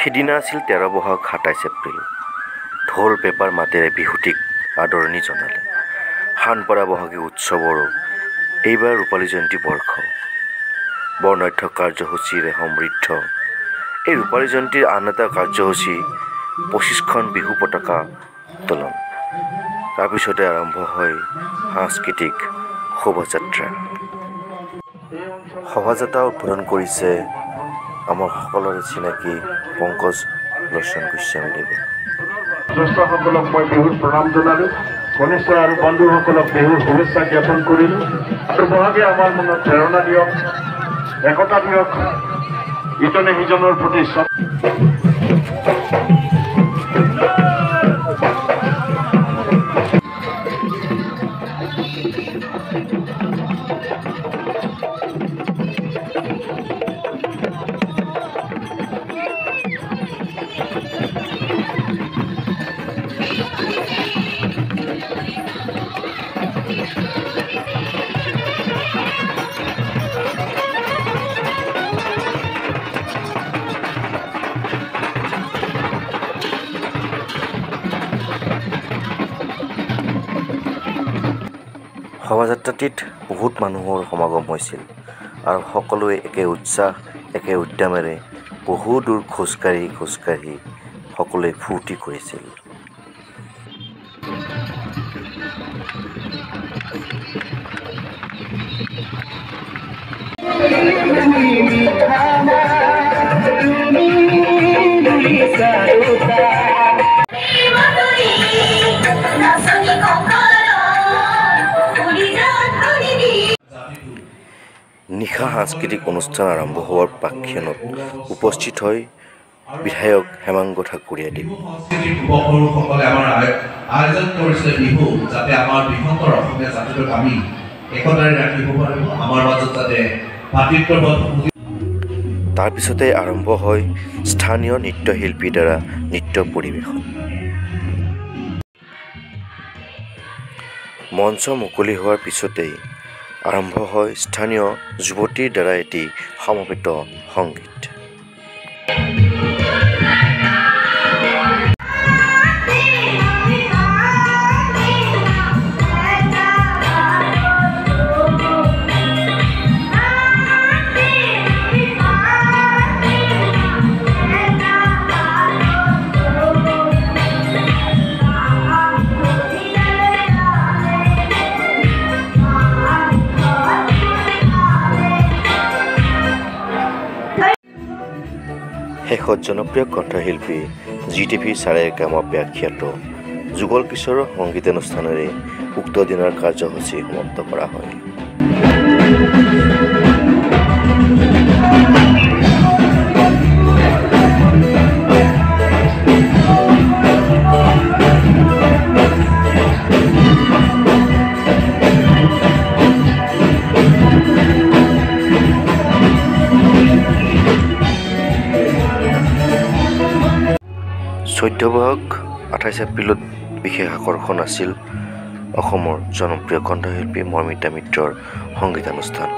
সিদিনা আছিল 13 বহাগ 27 এপ্ৰিল। ঢোল পেপাৰ মাতেৰে বিহুটিক আদৰণি জনালে। শানপৰা বহাগী উৎসৱৰো এইবাৰ ৰূপালী জয়ন্তী বৰ্ষ। বৰ্ণাঢ্য কাৰ্যসূচীৰে সমৃদ্ধ এই ৰূপালী জয়ন্তীৰ আন এটা কাৰ্যসূচী 25খন বিহু পতাকা উত্তোলন। তাৰপিছতে আৰম্ভ হয় সাংস্কৃতিক শোভাযাত্ৰা। শোভাযাত্ৰা উদ্বোধন কৰিছে আমাৰ সকলোৰে চিনাকি পংকজ লোচন গোস্বামীদেৱে। জ্যেষ্ঠসকলক মই বিহুৰ প্ৰণাম জনালোঁ। কনিষ্ঠ আৰু বন্ধুসকলক বিহুৰ শুভেচ্ছা জ্ঞাপন কৰিলোঁ। আৰু বহাগে আমাৰ মনত প্ৰেৰণা দিয়ক, একতা দিয়ক, ইজনে সিজনৰ প্ৰতি শোভাযাত্ৰাটিত বহুত মানুহৰ সমাগম হৈছিল আৰু সকলোৱে একে উৎসাহ একে উদ্যমেৰে বহু দূৰ খোজকাঢ়ি সকলোৱে ফূৰ্তি কৰিছিল। নিশা সাংস্কৃতিক অনুষ্ঠান আৰম্ভ হোৱাৰ প্ৰাক্ষণত উপস্থিত হয় বিধায়ক হেমাংগ ঠাকুৰীয়াদেৱ। যুৱকসকলে আমাৰ আয়োজন কৰিছিলে বিহু, যাতে আমাৰ বৃহত্তৰ অসমীয়া জাতিটোক আমি একতাৰে ৰাখিব পাৰোঁ, আমাৰ মাজত যাতে ভাতৃত্ববোধ। তাৰপিছতে আৰম্ভ হয় স্থানীয় নৃত্যশিল্পীৰ দ্বাৰা নৃত্য পৰিৱেশন। মঞ্চ মুকলি হোৱাৰ পিছতেই আৰম্ভ হয় স্থানীয় যুৱতীৰ দ্বাৰা এটি সমবেত সংগীত। শেষত জনপ্ৰিয় কণ্ঠশিল্পী GTV চাৰেগামা ব্যাখ্যাত যুগল কিশোৰৰ সংগীতানুষ্ঠানেৰে উক্ত দিনৰ কাৰ্যসূচী সমাপ্ত কৰা হয়। বহাগ 28 এপ্ৰিলত বিশেষ আকৰ্ষণ আছিল অসমৰ জনপ্ৰিয় কণ্ঠশিল্পী মৰ্মিতা মিত্ৰৰ সংগীতানুষ্ঠান।